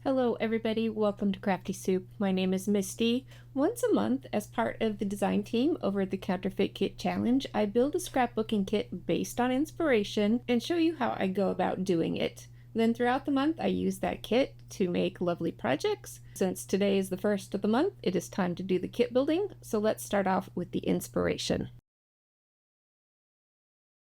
Hello everybody, welcome to Crafty Soup. My name is Misty. Once a month, as part of the design team over at the Counterfeit Kit Challenge, I build a scrapbooking kit based on inspiration and show you how I go about doing it. Then throughout the month, I use that kit to make lovely projects. Since today is the first of the month, it is time to do the kit building, so let's start off with the inspiration.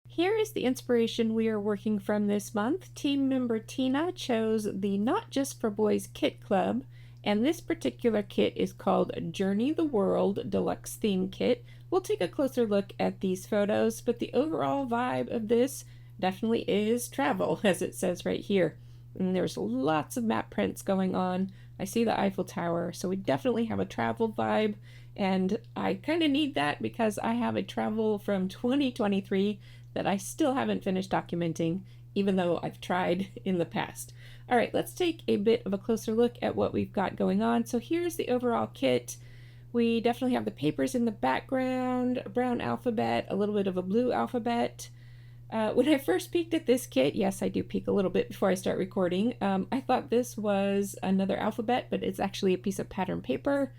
Here is the inspiration we are working from this month. Team member Tina chose the Not Just for Boys Kit Club, and this particular kit is called Journey the World Deluxe Theme Kit. We'll take a closer look at these photos, but the overall vibe of this definitely is travel, as it says right here. And there's lots of map prints going on. I see the Eiffel Tower, so we definitely have a travel vibe, and I kind of need that because I have a travel from 2023 that I still haven't finished documenting, even though I've tried in the past. All right, let's take a bit of a closer look at what we've got going on. So here's the overall kit. We definitely have the papers in the background, a brown alphabet, a little bit of a blue alphabet. When I first peeked at this kit, yes, I do peek a little bit before I start recording, I thought this was another alphabet, but it's actually a piece of pattern paper.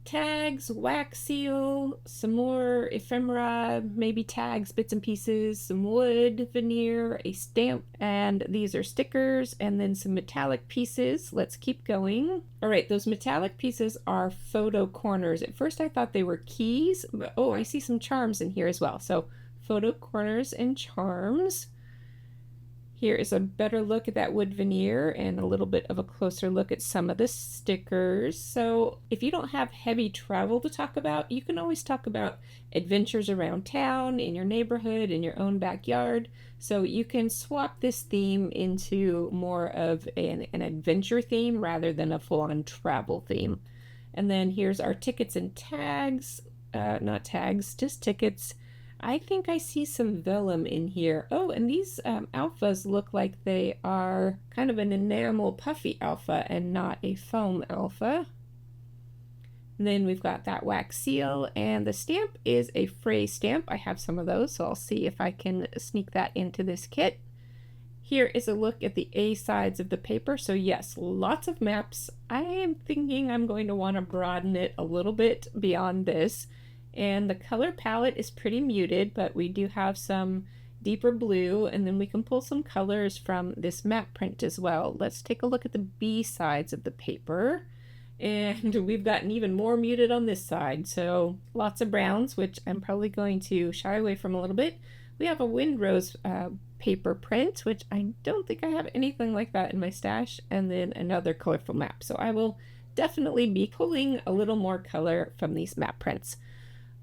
Tags, wax seal, some more ephemera, maybe tags, bits and pieces, some wood, veneer, a stamp, and these are stickers, and then some metallic pieces. Let's keep going. All right, those metallic pieces are photo corners. At first I thought they were keys, but oh, I see some charms in here as well. So photo corners and charms. Here is a better look at that wood veneer and a little bit of a closer look at some of the stickers. So if you don't have heavy travel to talk about, you can always talk about adventures around town, in your neighborhood, in your own backyard. So you can swap this theme into more of an adventure theme rather than a full-on travel theme. And then here's our tickets and tags. Not tags, just tickets. I think I see some vellum in here. Oh, and these alphas look like they are kind of an enamel puffy alpha and not a foam alpha. And then we've got that wax seal, and the stamp is a fray stamp. I have some of those, so I'll see if I can sneak that into this kit. Here is a look at the A sides of the paper. So yes, lots of maps. I am thinking I'm going to want to broaden it a little bit beyond this. And the color palette is pretty muted, but we do have some deeper blue, and then we can pull some colors from this map print as well. Let's take a look at the B sides of the paper. And we've gotten even more muted on this side, so lots of browns, which I'm probably going to shy away from a little bit. We have a windrose paper print, which I don't think I have anything like that in my stash, and then another colorful map. So I will definitely be pulling a little more color from these map prints.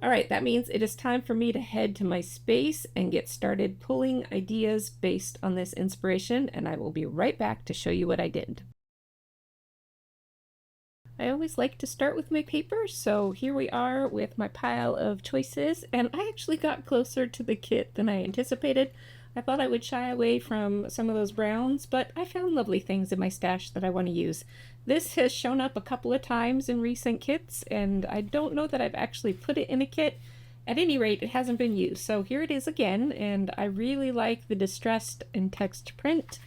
All right, that means it is time for me to head to my space and get started pulling ideas based on this inspiration, and I will be right back to show you what I did. I always like to start with my paper, so here we are with my pile of choices, and I actually got closer to the kit than I anticipated. I thought I would shy away from some of those browns, but I found lovely things in my stash that I want to use. This has shown up a couple of times in recent kits, and I don't know that I've actually put it in a kit. At any rate, it hasn't been used, so here it is again, and I really like the distressed and text print,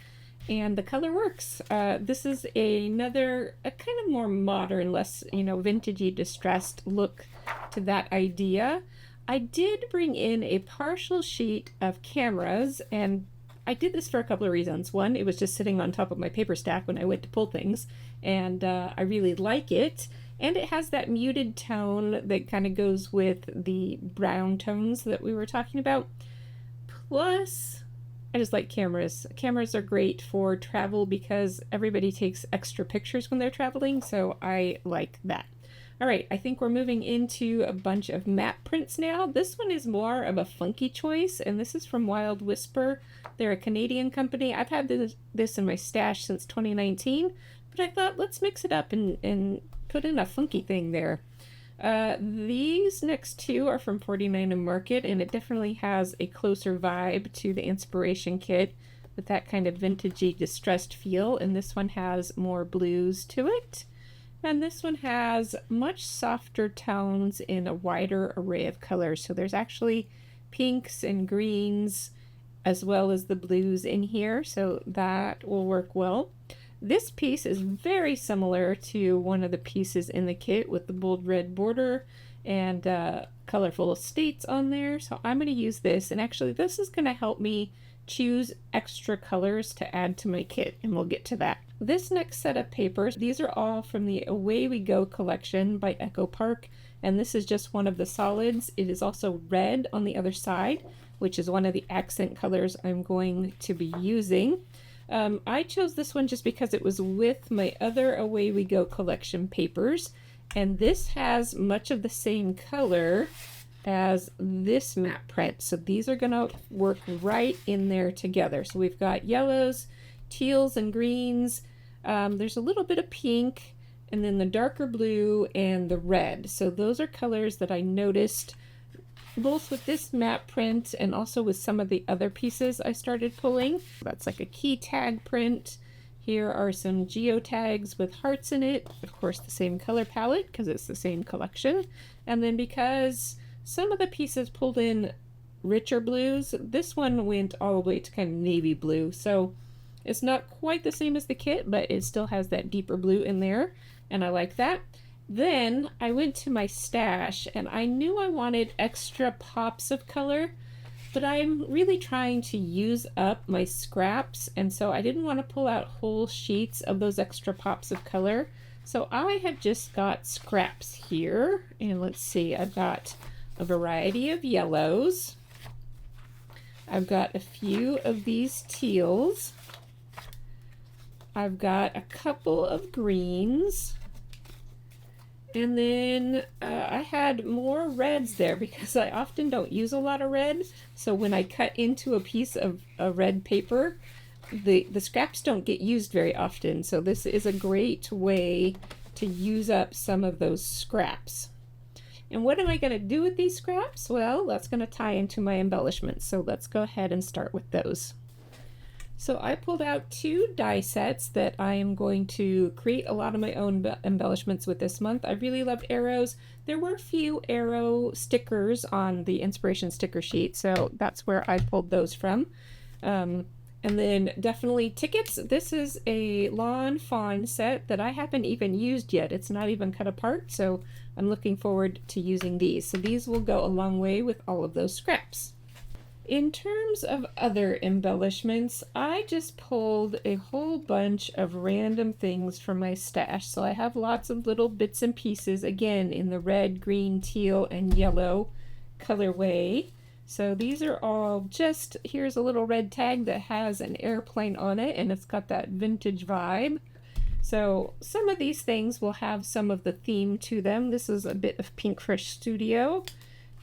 and the color works. This is another, a kind of more modern, less, vintagey distressed look to that idea. I did bring in a partial sheet of cameras, and I did this for a couple of reasons. One, it was just sitting on top of my paper stack when I went to pull things, and I really like it. And it has that muted tone that kind of goes with the brown tones that we were talking about. Plus, I just like cameras. Cameras are great for travel because everybody takes extra pictures when they're traveling, so I like that. All right, I think we're moving into a bunch of map prints now. This one is more of a funky choice, and this is from Wild Whisper. They're a Canadian company. I've had this in my stash since 2019, but I thought let's mix it up and put in a funky thing there. These next two are from 49 and Market, and it definitely has a closer vibe to the inspiration kit with that kind of vintagey distressed feel, and this one has more blues to it. And this one has much softer tones in a wider array of colors. So there's actually pinks and greens as well as the blues in here, so that will work well. This piece is very similar to one of the pieces in the kit with the bold red border and colorful states on there. So I'm going to use this, and actually this is going to help me choose extra colors to add to my kit, and we'll get to that. This next set of papers, these are all from the Away We Go collection by Echo Park, and this is just one of the solids. It is also red on the other side, which is one of the accent colors I'm going to be using. I chose this one just because it was with my other Away We Go collection papers, and this has much of the same color as this map print. So these are gonna work right in there together. So we've got yellows, teals, and greens. There's a little bit of pink, and then the darker blue and the red. So those are colors that I noticed both with this map print and also with some of the other pieces I started pulling. That's like a key tag print. Here are some geotags with hearts in it. Of course, the same color palette because it's the same collection. And then because some of the pieces pulled in richer blues, this one went all the way to kind of navy blue. So it's not quite the same as the kit, but it still has that deeper blue in there, and I like that. Then I went to my stash, and I knew I wanted extra pops of color, but I'm really trying to use up my scraps, and so I didn't want to pull out whole sheets of those extra pops of color. So I have just got scraps here, and let's see, I've got a variety of yellows. I've got a few of these teals. I've got a couple of greens. And then I had more reds there because I often don't use a lot of red. So when I cut into a piece of a red paper, the scraps don't get used very often. So this is a great way to use up some of those scraps. And what am I going to do with these scraps? Well, that's going to tie into my embellishments. So let's go ahead and start with those. So I pulled out 2 die sets that I am going to create a lot of my own embellishments with this month. I really loved arrows. There were a few arrow stickers on the inspiration sticker sheet, so that's where I pulled those from. And then definitely tickets. This is a lawn fawn set that I haven't even used yet. It's not even cut apart, so I'm looking forward to using these. So these will go a long way with all of those scraps. In terms of other embellishments, I just pulled a whole bunch of random things from my stash. So I have lots of little bits and pieces, again, in the red, green, teal, and yellow colorway. So these are all just, here's a little red tag that has an airplane on it, and it's got that vintage vibe. So some of these things will have some of the theme to them. This is a bit of Pinkfish Studio.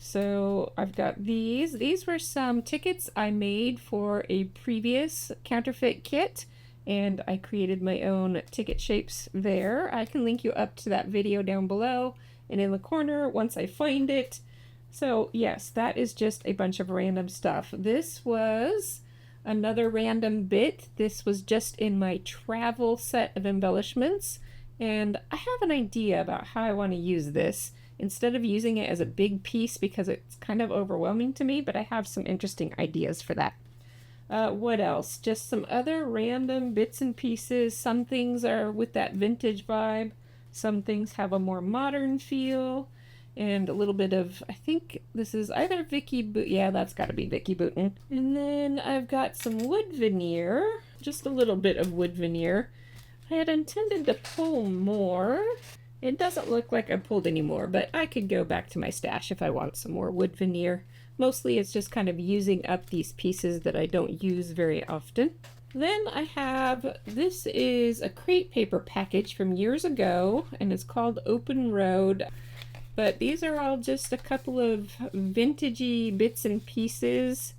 So I've got these. These were some tickets I made for a previous counterfeit kit, and I created my own ticket shapes there. I can link you up to that video down below and in the corner once I find it. So yes, that is just a bunch of random stuff. This was another random bit. This was just in my travel set of embellishments, and I have an idea about how I want to use this. Instead of using it as a big piece because it's kind of overwhelming to me, but I have some interesting ideas for that. What else? Just some other random bits and pieces. Some things are with that vintage vibe. Some things have a more modern feel. And a little bit of, I think this is either Vicky Boot. Yeah, that's got to be Vicky Booten. And then I've got some wood veneer. Just a little bit of wood veneer. I had intended to pull more. It doesn't look like I pulled any more, but I could go back to my stash if I want some more wood veneer. Mostly it's just kind of using up these pieces that I don't use very often. Then I have, this is a crate paper package from years ago, and it's called Open Road. But these are all just a couple of vintagey bits and pieces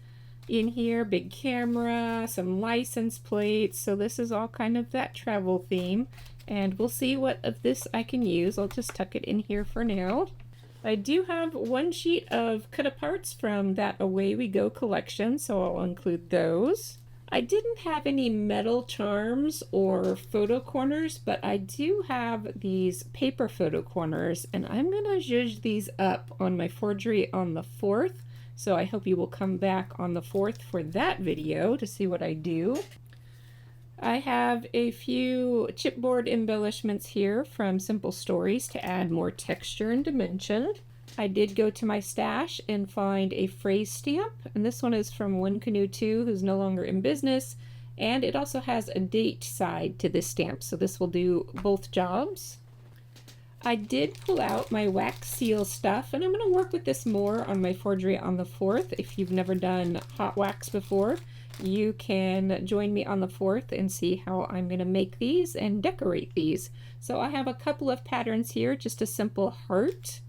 in here. Big camera, some license plates. So this is all kind of that travel theme. And we'll see what of this I can use. I'll just tuck it in here for now. I do have 1 sheet of cut-aparts from that Away We Go collection, so I'll include those. I didn't have any metal charms or photo corners, but I do have these paper photo corners, and I'm going to zhuzh these up on my forgery on the 4th, so I hope you will come back on the 4th for that video to see what I do. I have a few chipboard embellishments here from Simple Stories to add more texture and dimension. I did go to my stash and find a phrase stamp, and this one is from One Canoe 2, who's no longer in business, and it also has a date side to this stamp, so this will do both jobs. I did pull out my wax seal stuff, and I'm going to work with this more on my forgery on the 4th. If you've never done hot wax before, you can join me on the 4th and see how I'm going to make these and decorate these. So I have a couple of patterns here, just a simple heart.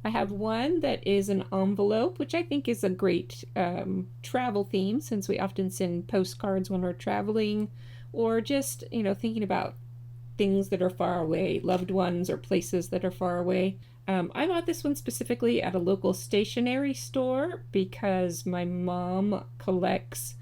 I have one that is an envelope, which I think is a great travel theme, since we often send postcards when we're traveling, or just, thinking about things that are far away, loved ones or places that are far away. I bought this one specifically at a local stationery store because my mom collects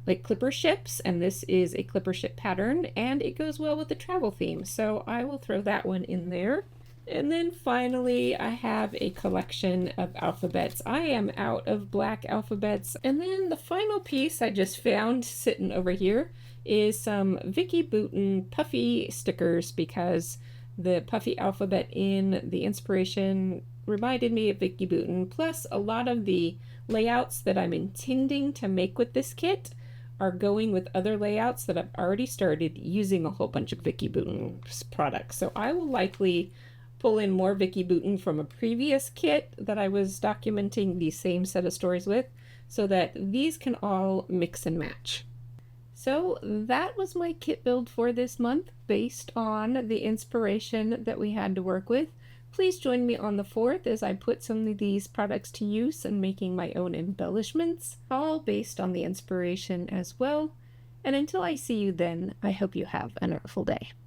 like clipper ships, and this is a clipper ship pattern, and it goes well with the travel theme, so I will throw that one in there. And then finally, I have a collection of alphabets. I am out of black alphabets. And then the final piece I just found sitting over here is some Vicky Bouton puffy stickers, because the puffy alphabet in the inspiration reminded me of Vicky Bouton, plus a lot of the layouts that I'm intending to make with this kit are going with other layouts that I've already started using a whole bunch of Vicky Bouton products. So I will likely pull in more Vicky Bouton from a previous kit that I was documenting the same set of stories with, so that these can all mix and match. So that was my kit build for this month based on the inspiration that we had to work with. Please join me on the 4th as I put some of these products to use and making my own embellishments, all based on the inspiration as well. And until I see you then, I hope you have an artful day.